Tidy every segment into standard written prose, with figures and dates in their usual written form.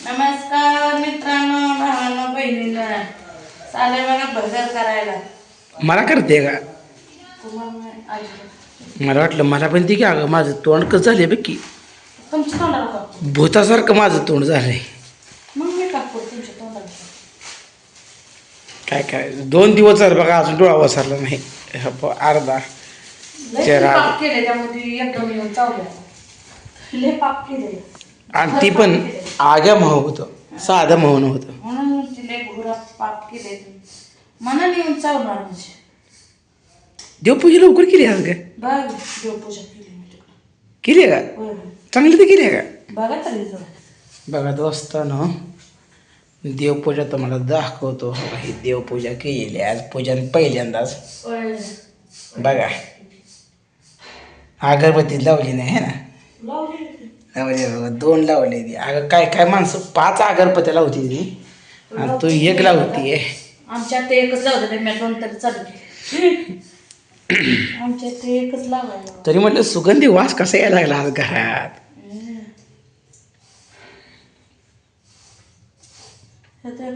नमस्कार मित्रांनो, भावांनो, बहिणींनो. चालेल बघा भगर करायला. मला करते का? तुम्हाला नाही आजी. मला वाटलं मला पण ती की अगं माझं तोंड कसं झालंय बघ की तुमच्या तोंडाला का? भूतासारखं माझं तोंड झालंय. मग मी कापू तुमच्या तोंडाला. काय काय 2 दिवस झाले बघा अजून डोळा वसरला नाही. अर्धा लय चेहरा पाप केले त्यामध्ये एकदम येऊन चावल्या. लय पाप केले. आणि ती पण आग्या मह होतं, साधं मह नव्हतं. म्हणून तिने घोरा पाप केले. मनाने येऊन चावणार म्हणजे. देवपूजा लवकर केली आज काय? बघ देवपूजा केली मी तिकडं. केली आहे का? होय होय. चांगली तर केली आहे का? बघा तरी जरा. बघा दोस्तानो, देवपूजा तुम्हाला दाखवतो. ही देवपूजा केली आज, पूजा पहिल्यांदाच. होय. बघा अगरबत्ती लावली नाही है ना? लावली. लावली बघा, 2 लावले ती. अगं काय काय माणसं 5 अगरबत्त्या लावती ती आणि तू 1 लावतीये. आमच्या ते एकच लावते मी 2 तरी चालू केले. आमच्या ते एकच लावायला. तरी म्हटलं सुगंधी वास कसा यायला लागला आज घरात. आहे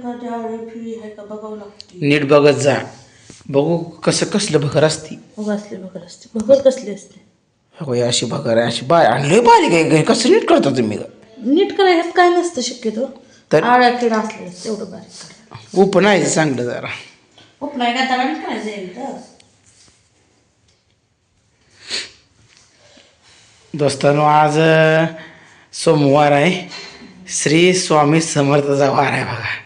का बघावं लागते. नीट बघत जा, बघू कसं कसलं भगर असती. असले भगर असते. भगर कसली असते? हो अशी भगर आहे, अशी आणि लय बारीक आहे. कसं नीट करता तुम्ही? नीट करायच्यात काय नसतं शक्यतो. तर आळ्या किडा असले तेवढं बारीक करायचं. उप नाही चांगलं जरा. उपनाय घाताला नीट करायचं येईल तर. दोस्तांनो आज सोमवार आहे. श्री स्वामी समर्थाचा वार आहे बघा.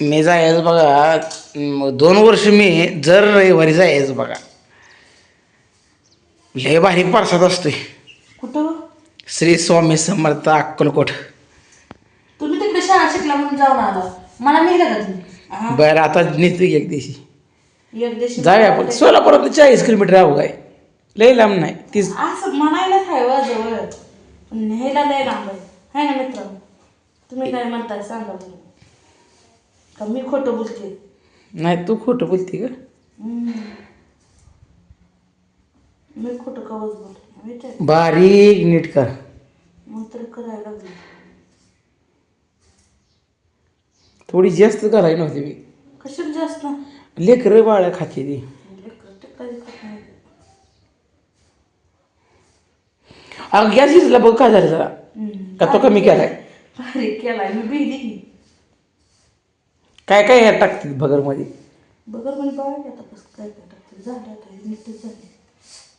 मी जायचं बघा 2 वर्ष मी जर रविवारी जायचं बघा. लय भारी प्रसाद असतोय. कुठं? श्री स्वामी समर्थ अक्कलकोट. तुम्ही तिकडे शाळा शिकला म्हणून जाऊन आला. मला नेलं का तुम्ही? बरं आता निघतो एक दिवशी. एक दिवशी जाऊया आपण. सोलापुरात 40 किलोमीटर आहे काय, लय लांब नाही. तीच असं म्हणायलाच आहे व जवळ, पण न्यायला लय लांब आहे ना मित्रांनो. तुम्ही काय म्हणताय सांगा बरं. का मी खोटं बोलते? नाही तू खोटं बोलते का? मी खोटं कवच बोलते विचार. बारीक नीट कर. मग तर करायला लागली. थोडी जास्त करायला नव्हती मी. कशाला जास्त ना? लेकरं बाळा खाते ती. अगं गॅस शिजला बघ काय झालं जरा का तो कमी केलाय? बारीक केलाय मी भिली की. काय काय ह्यात टाकते भगरमध्ये? बघर म्हणजे बारीक आता कसं काय काय टाकते. झालं आता नीटच झाले.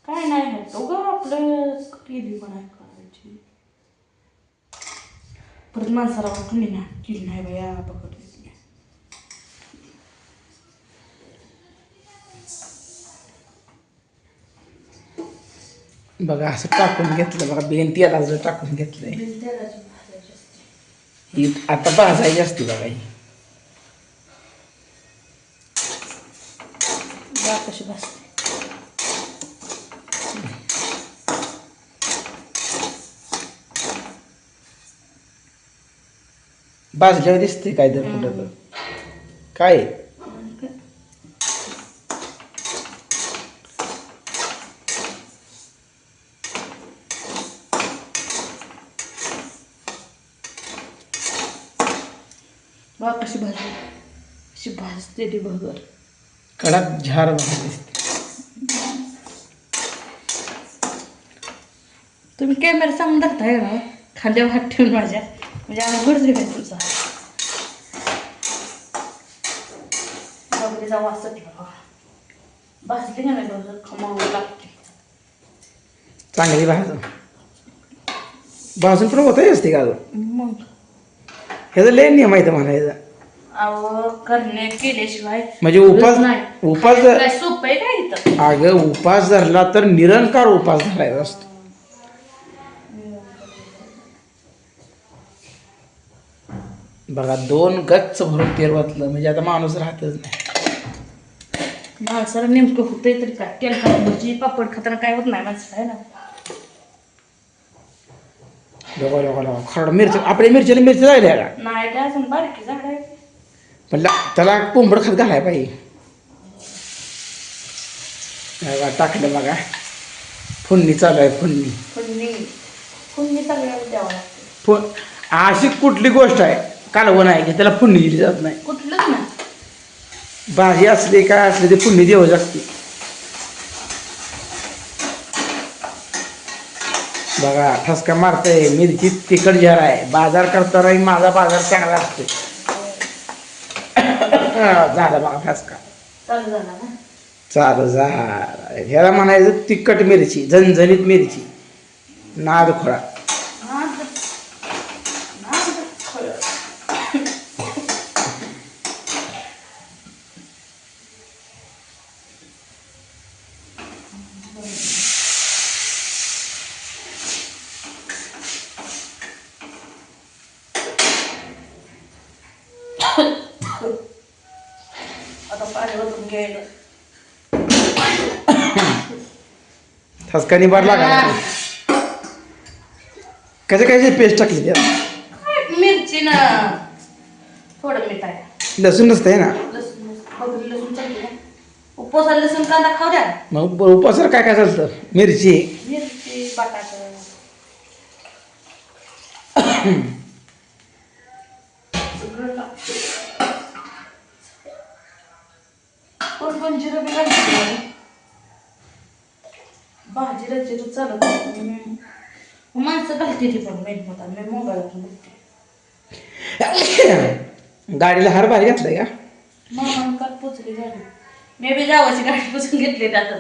काय नाही आहे उगा आपलं केली म्हणाय करायची. परत माणसाला वाटून ना केली नाही बाया बघत. बघा असं टाकून घेतलं बघा. बेन तेलाचं टाकून घेतलंय. ही आता भाजायची असते बघा. ही कशी भाजते भाजल्यावर दिसते काय तर कुठं तर काय. बघ कशी भाजली. अशी भाजते ती भगर. कडक झार दिसते. तुम्ही कॅमेरा चांगला धरताय ना खांद्यावर हात ठेवून माझ्या म्हणजे आम्ही घडते काय तुमचा. बघ जाऊ असं भाजली का नाही बघ खमावं लागते. चांगली भाजून पण होता असते का? मग ह्याचा लय नियम आहे मला ह्याचा. अहो करणे केल्याशिवाय म्हणजे उपास काय सोपं आहे काय इथं? अगं उपास धरला तर निरंकार उपास धरायचा असतो. बघा 2 गच्च भरून तेल वाचलं म्हणजे आता माणूस राहतच नाही. माणसाला नेमकं होतंय तरी काय. तेल खात भजी पापड खाताना काय होत नाही माणसाला आहे ना. बघा खरड मिरची आपल्या मिरचीला मिरची जायला का नाही त्या अजून बारकी झाड आहे. पण त्याला कोंबड खात घालाय पाहिजे. टाकलं बघा. फोडणी चालू आहे. फोडणी फोडणी चालू द्यावं लागते. अशी कुठली गोष्ट आहे कालवण आहे की त्याला पुण्य दिली जात नाही. कुठलंच नाही. भाजी असली काय असली ते पुण्य द्यावं लागते. बघा ठसका मारतंय. मिरची तिखट जार आहे. बाजार करताना माझा बाजार चांगला असतो. झाला बघा ठसका चालू झाला ना. चालू झाला. ह्याला म्हणायचं तिखट मिरची, झणझणीत मिरची, नाद खोळा. नाद खोळा. आता पाणी ओतून घ्यायला. ठसका निभार लागला. कशाची पेस्ट टाकली त्यात? मिरची ना थोडं मीठ आहे. लसूण नसतंय ना. लसूण चालते ना. उपवासाला लसूण कांदा खाऊ द्या. मग उपासाला काय काय चालतं? मिरची, मिरची, बटाटा सगळं लागतं. कोण जिरं बी घालते. भाजीला जिरं चालत नाही. माणसं घालते ती पण मेन होता. मी मोबाईलवरून बघते. गाडीला हार भारी घातलाय का? मामा काल पोचली गाडी. मी बी जावाची गाडी पुसून घेतली आता.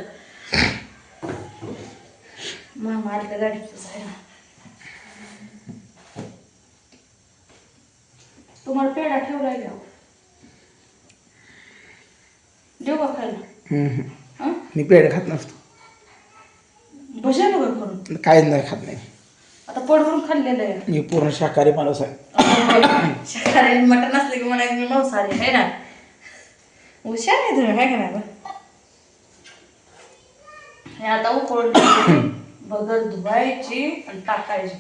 मामा आल्या गाडी पुसायला. तुम्हाला पेढा ठेवलाय का? देऊ का खायला? हं? मी पेढे खात नसतो. भजन वगैरे करून काहीच नाही खात नाही. आता पोट भरून खाल्लेलं आहे. मी पूर्ण शाकाहारी माणूस आहे. शाकाहारी मटण असलं की म्हणायचं मी मांसाहारी आहे ना. हुशार आहे तुम्ही आहे का नाही? हे आता उकळून भगर धुवायची आणि टाकायची.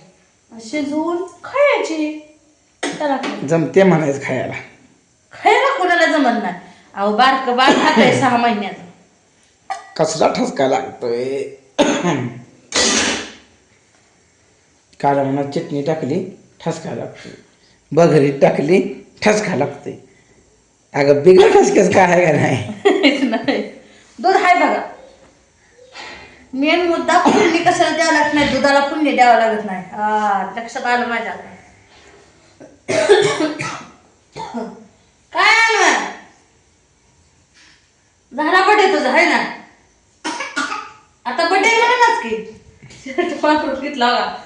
शिजवून खायची. त्याला काय? जमते म्हणायचं खायला. खायला कोणाला जमत नाही. अहो बारकं बाळ खाताय 6 महिन्यात. कसला ठसका लागतोय. कालवणात चटणी टाकली ठसका लागतोय. बघरीत टाकली ठसका लागतोय. अगं बिगर ठसक्याच काय आहे का नाही? नाही. दूध आहे बघा. मेन मुद्दा फोडणी कशाला द्यावं लागत नाही. दुधाला फोडणी द्यावं लागत नाही. लक्षात आलं माझ्या. काय आलं? झाला बड्डे तुझा आहे ना. आता बड्डे म्हणूनच की पांढरून घेतला बघा.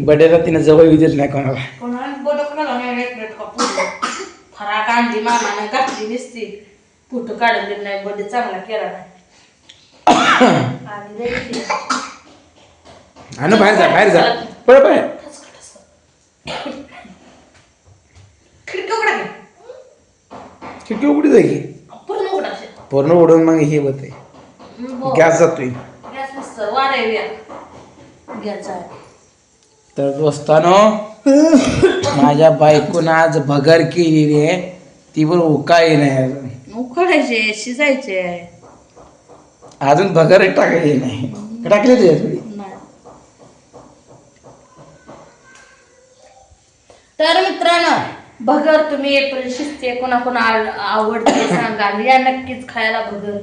बड्डेला तिने जवळ येऊ देत नाही कोणाला. कोणाला बोट कोणाला फराक आणली मामाने घातली दिसती. फोटो काढून दिली नाही. बड्डे चांगला केला नाही. हा ना बाहेर जा बाहेर जा. पळ पळ. खिडकी उघडा की. खिडकी उघडी जाईल. पूर्ण उघडा असेल. पूर्ण उडून मग हे होते. गॅस जातोय. गॅस नसतं वाढाय गॅस आहे. तर दोस्तानो माझ्या बायकोनं आज भगर केलेली आहे. ती पण उकाळी नाही अजून. उकळायचे शिजायचे अजून भगर टाकायची नाही. टाकली तुझ्या थोडी. तर मित्रांनो भगर तुम्ही येईपर्यंत शिजते. कोणाकोणा आवडते सांगा. या नक्कीच खायला भगर.